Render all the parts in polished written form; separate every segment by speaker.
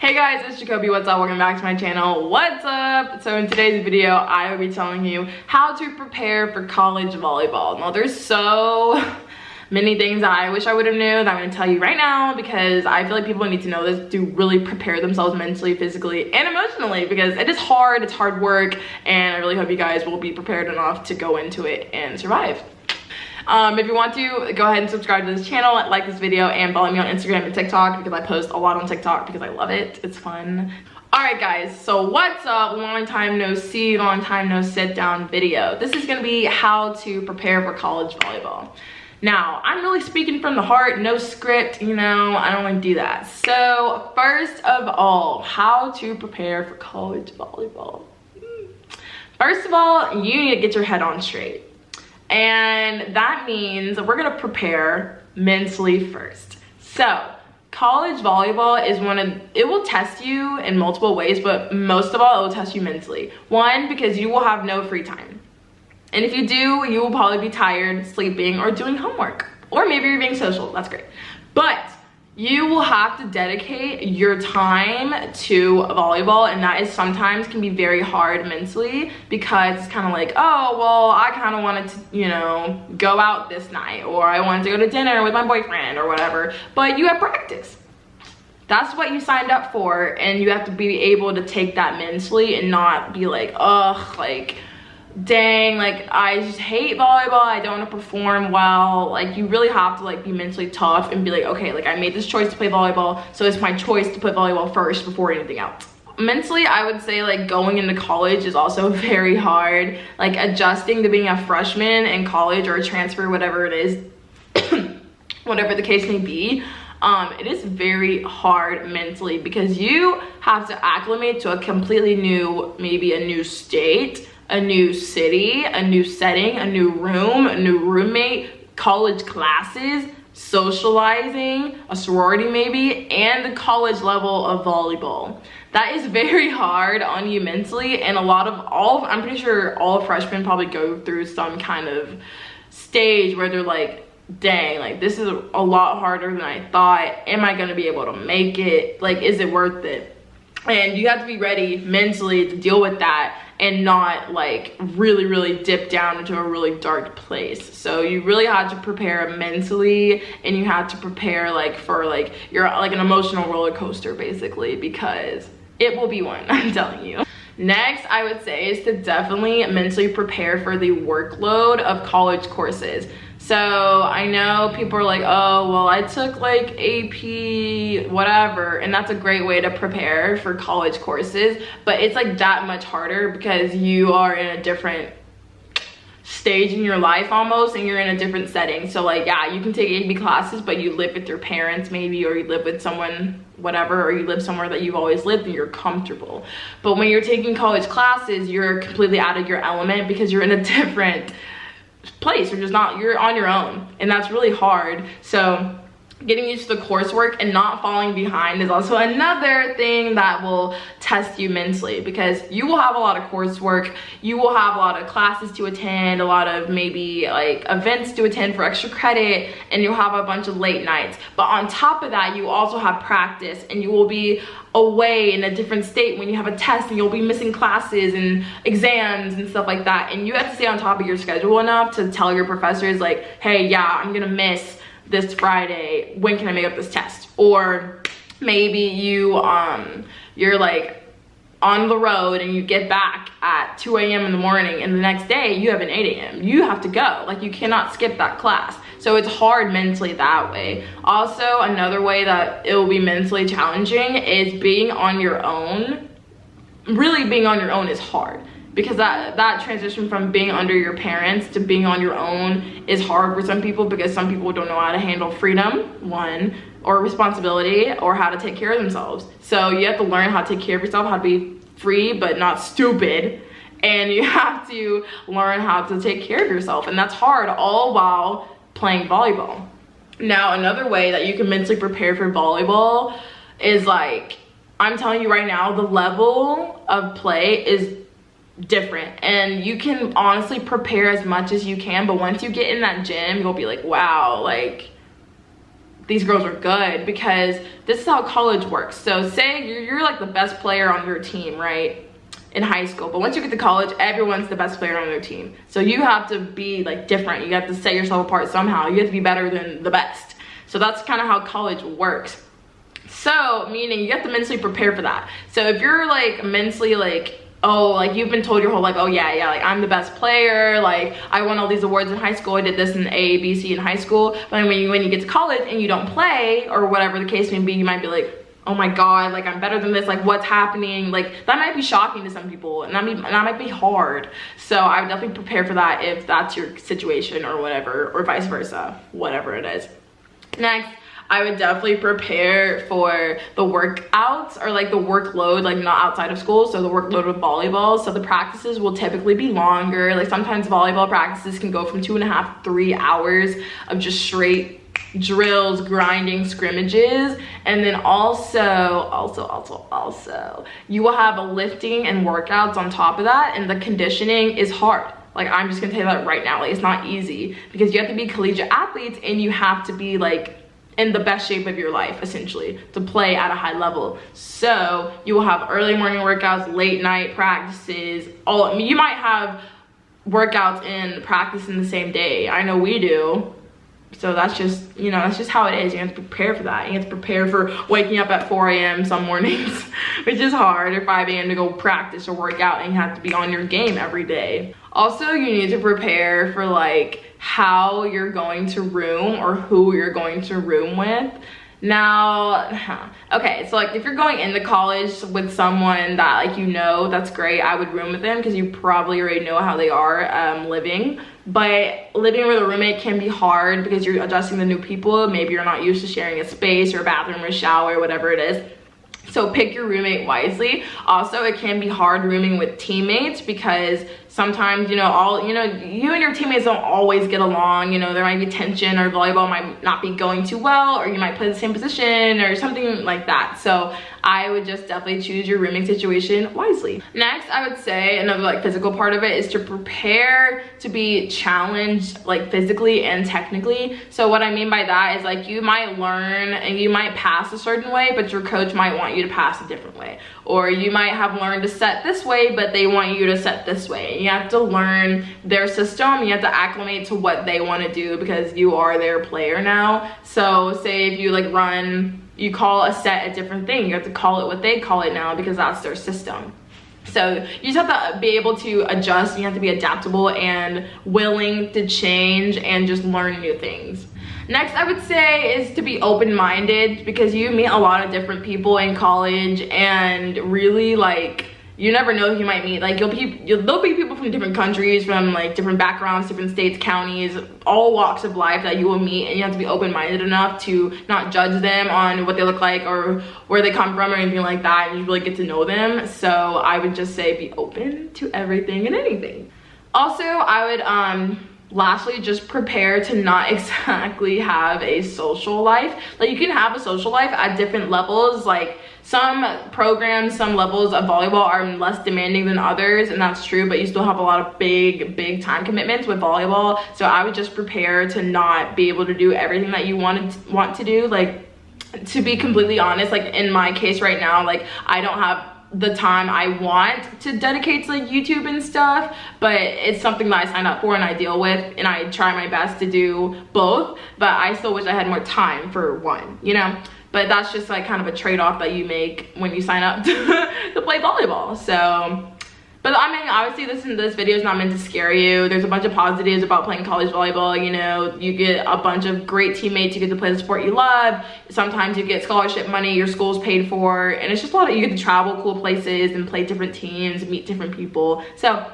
Speaker 1: Hey guys, it's Jacoby. What's up? Welcome back to my channel. What's up? So in today's video, I will be telling you how to prepare for college volleyball. Now there's so many things that I wish I would have knew that I'm going to tell you right now, because I feel like people need to know this to really prepare themselves mentally, physically, and emotionally, because it is hard, it's hard work, and I really hope you guys will be prepared enough to go into it and survive. If you want to, go ahead and subscribe to this channel, like this video, and follow me on Instagram and TikTok, because I post a lot on TikTok because I love it. It's fun. Alright guys, so what's up? Long time no see, long time no sit down video. This is going to be how to prepare for college volleyball. Now, I'm really speaking from the heart, no script, you know, I don't want to do that. So, first of all, how to prepare for college volleyball. First of all, you need to get your head on straight. And that means we're gonna prepare mentally first. So, college volleyball is it will test you in multiple ways, but most of all, it will test you mentally. One, because you will have no free time. And if you do, you will probably be tired, sleeping, or doing homework. Or maybe you're being social, that's great. But you will have to dedicate your time to volleyball, and that is sometimes can be very hard mentally, because it's kind of like, oh, well, I kind of wanted to, you know, go out this night, or I wanted to go to dinner with my boyfriend or whatever, but you have practice. That's what you signed up for, and you have to be able to take that mentally and not be like, ugh, like, dang, like I just hate volleyball, I don't want to perform well. Like, you really have to like be mentally tough and be like, okay, like I made this choice to play volleyball, so it's my choice to put volleyball first before anything else. Mentally, I would say like going into college is also very hard. Like adjusting to being a freshman in college or a transfer, whatever it is, whatever the case may be, it is very hard mentally, because you have to acclimate to a completely new, maybe a new state, a new city, a new setting, a new room, a new roommate, college classes, socializing, a sorority maybe, and the college level of volleyball. That is very hard on you mentally, and I'm pretty sure all freshmen probably go through some kind of stage where they're like, dang, like this is a lot harder than I thought. Am I gonna be able to make it? Like, is it worth it? And you have to be ready mentally to deal with that and not like really dip down into a really dark place. So you really have to prepare mentally, and you have to prepare like for like you're like an emotional roller coaster basically, because it will be one, I'm telling you. Next, I would say is to definitely mentally prepare for the workload of college courses. So I know people are like, oh, well, I took like AP, whatever, and that's a great way to prepare for college courses, but it's like that much harder because you are in a different stage in your life almost, and you're in a different setting. So like, yeah, you can take AP classes, but you live with your parents maybe, or you live with someone, whatever, or you live somewhere that you've always lived and you're comfortable. But when you're taking college classes, you're completely out of your element because you're in a different place. You're on your own, and that's really hard. So getting used to the coursework and not falling behind is also another thing that will test you mentally, because you will have a lot of coursework, you will have a lot of classes to attend, a lot of maybe like events to attend for extra credit, and you'll have a bunch of late nights. But on top of that, you also have practice, and you will be away in a different state when you have a test, and you'll be missing classes and exams and stuff like that, and you have to stay on top of your schedule enough to tell your professors like, hey, yeah, I'm gonna miss this Friday, when can I make up this test? Or maybe you're like on the road and you get back at 2 a.m. in the morning, and the next day you have an 8 a.m. You have to go, like you cannot skip that class. So it's hard mentally that way. Also, another way that it will be mentally challenging is being on your own. Really being on your own is hard, because that transition from being under your parents to being on your own is hard for some people, because some people don't know how to handle freedom, one, or responsibility, or how to take care of themselves. So you have to learn how to take care of yourself, how to be free but not stupid, and you have to learn how to take care of yourself, and that's hard, all while playing volleyball. Now, another way that you can mentally prepare for volleyball is like, I'm telling you right now, the level of play is different, and you can honestly prepare as much as you can, but once you get in that gym, you'll be like, wow, like these girls are good, because this is how college works. So say you're like the best player on your team, right, in high school, but once you get to college, everyone's the best player on their team. So you have to be like different. You have to set yourself apart somehow. You have to be better than the best. So that's kind of how college works. So meaning you have to mentally prepare for that. So if you're like mentally like, oh, like you've been told your whole life, oh yeah, like I'm the best player, like I won all these awards in high school, I did this in A, B, C in high school, but when you get to college and you don't play, or whatever the case may be, you might be like, oh my god, like I'm better than this, like what's happening? Like that might be shocking to some people, and that might be hard. So I would definitely prepare for that if that's your situation, or whatever, or vice versa, whatever it is. Next, I would definitely prepare for the workouts, or like the workload, like not outside of school, so the workload of volleyball. So the practices will typically be longer. Like sometimes volleyball practices can go from 2.5 to 3 hours of just straight drills, grinding, scrimmages. And then also you will have a lifting and workouts on top of that, and the conditioning is hard. Like I'm just gonna tell you that right now, like it's not easy, because you have to be collegiate athletes and you have to be like in the best shape of your life, essentially, to play at a high level. So you will have early morning workouts, late night practices, you might have workouts and practice in the same day. I know we do. So that's just, you know, that's just how it is. You have to prepare for that. You have to prepare for waking up at 4 a.m. some mornings, which is hard, or 5 a.m. to go practice or work out, and you have to be on your game every day. Also, you need to prepare for like how you're going to room, or who you're going to room with. Now, okay, so like if you're going into college with someone that like you know, that's great. I would room with them because you probably already know how they are living. But living with a roommate can be hard because you're adjusting to new people. Maybe you're not used to sharing a space or a bathroom or a shower, whatever it is. So pick your roommate wisely. Also, it can be hard rooming with teammates, because sometimes, you and your teammates don't always get along. You know, there might be tension, or volleyball might not be going too well, or you might play the same position or something like that. So I would just definitely choose your rooming situation wisely. Next, I would say another like physical part of it is to prepare to be challenged, like physically and technically. So what I mean by that is like you might learn and you might pass a certain way, but your coach might want you to pass a different way. Or you might have learned to set this way, but they want you to set this way. You have to learn their system. You have to acclimate to what they want to do, because you are their player now. So say if you like run, you call a set a different thing. You have to call it what they call it now, because that's their system. So you just have to be able to adjust. You have to be adaptable and willing to change and just learn new things. Next, I would say is to be open-minded, because you meet a lot of different people in college, and really like you never know who you might meet. Like there'll be people from different countries, from like different backgrounds, different states, counties, all walks of life that you will meet, and you have to be open-minded enough to not judge them on what they look like or where they come from or anything like that, and you really get to know them. So I would just say be open to everything and anything. Also, I would lastly, just prepare to not exactly have a social life. Like you can have a social life at different levels. Like some programs, some levels of volleyball are less demanding than others, and that's true, but you still have a lot of big time commitments with volleyball. So I would just prepare to not be able to do everything that you want to do. Like, to be completely honest, like in my case right now, like I don't have the time I want to dedicate to like YouTube and stuff, but it's something that I signed up for and I deal with, and I try my best to do both, but I still wish I had more time for one, you know. But that's just like kind of a trade-off that you make when you sign up to play volleyball. So, but I mean, obviously this video is not meant to scare you. There's a bunch of positives about playing college volleyball. You know, you get a bunch of great teammates, you get to play the sport you love. Sometimes you get scholarship money, your school's paid for, and it's just a lot of, you get to travel cool places and play different teams, meet different people. So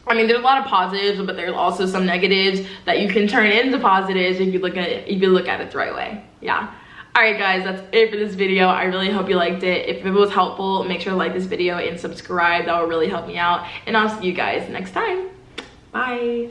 Speaker 1: I mean, there's a lot of positives, but there's also some negatives that you can turn into positives if you look at it the right way. Yeah. Alright guys, that's it for this video. I really hope you liked it. If it was helpful, make sure to like this video and subscribe. That will really help me out. And I'll see you guys next time. Bye.